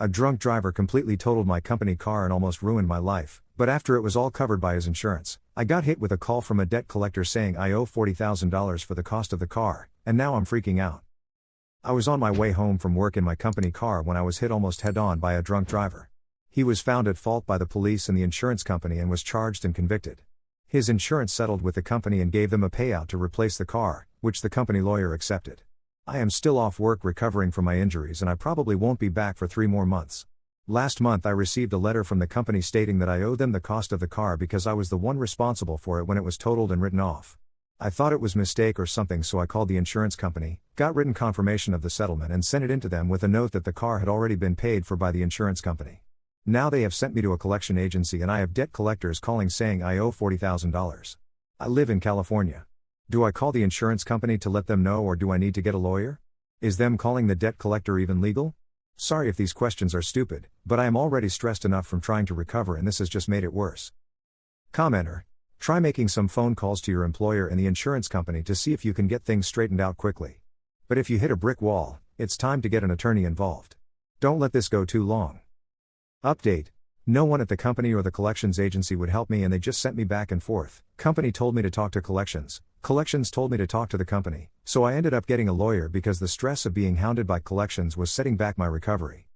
A drunk driver completely totaled my company car and almost ruined my life, but after it was all covered by his insurance, I got hit with a call from a debt collector saying I owe $40,000 for the cost of the car, and now I'm freaking out. I was on my way home from work in my company car when I was hit almost head-on by a drunk driver. He was found at fault by the police and the insurance company and was charged and convicted. His insurance settled with the company and gave them a payout to replace the car, which the company lawyer accepted. I am still off work recovering from my injuries and I probably won't be back for 3 more months. Last month I received a letter from the company stating that I owe them the cost of the car because I was the one responsible for it when it was totaled and written off. I thought it was a mistake or something, so I called the insurance company, got written confirmation of the settlement and sent it in to them with a note that the car had already been paid for by the insurance company. Now they have sent me to a collection agency and I have debt collectors calling saying I owe $40,000. I live in California. Do I call the insurance company to let them know, or do I need to get a lawyer? Is them calling the debt collector even legal? Sorry if these questions are stupid, but I am already stressed enough from trying to recover and this has just made it worse. Commenter: try making some phone calls to your employer and the insurance company to see if you can get things straightened out quickly. But if you hit a brick wall, it's time to get an attorney involved. Don't let this go too long. Update: no one at the company or the collections agency would help me and they just sent me back and forth. Company told me to talk to collections told me to talk to the company, so I ended up getting a lawyer because the stress of being hounded by collections was setting back my recovery.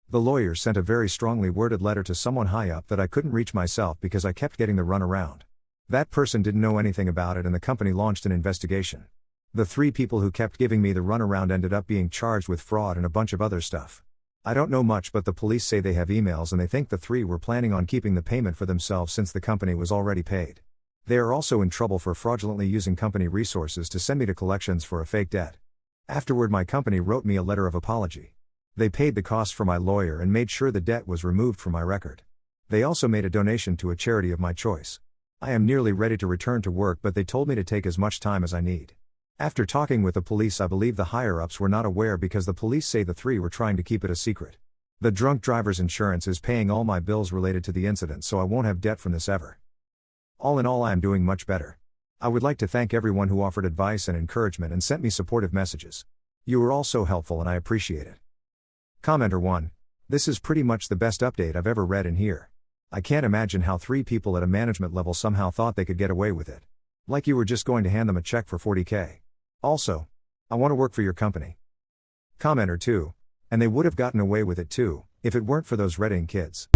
The lawyer sent a very strongly worded letter to someone high up that I couldn't reach myself because I kept getting the runaround. That person didn't know anything about it and the company launched an investigation. The 3 people who kept giving me the runaround ended up being charged with fraud and a bunch of other stuff. I don't know much, but the police say they have emails and they think the 3 were planning on keeping the payment for themselves since the company was already paid. They are also in trouble for fraudulently using company resources to send me to collections for a fake debt. Afterward, my company wrote me a letter of apology. They paid the costs for my lawyer and made sure the debt was removed from my record. They also made a donation to a charity of my choice. I am nearly ready to return to work, but they told me to take as much time as I need. After talking with the police, I believe the higher-ups were not aware because the police say the 3 were trying to keep it a secret. The drunk driver's insurance is paying all my bills related to the incident, so I won't have debt from this ever. All in all, I am doing much better. I would like to thank everyone who offered advice and encouragement and sent me supportive messages. You were all so helpful and I appreciate it. Commenter 1. This is pretty much the best update I've ever read in here. I can't imagine how 3 people at a management level somehow thought they could get away with it. Like you were just going to hand them a check for $40,000. Also, I want to work for your company. Commenter 2. And they would have gotten away with it too, if it weren't for those Redding kids.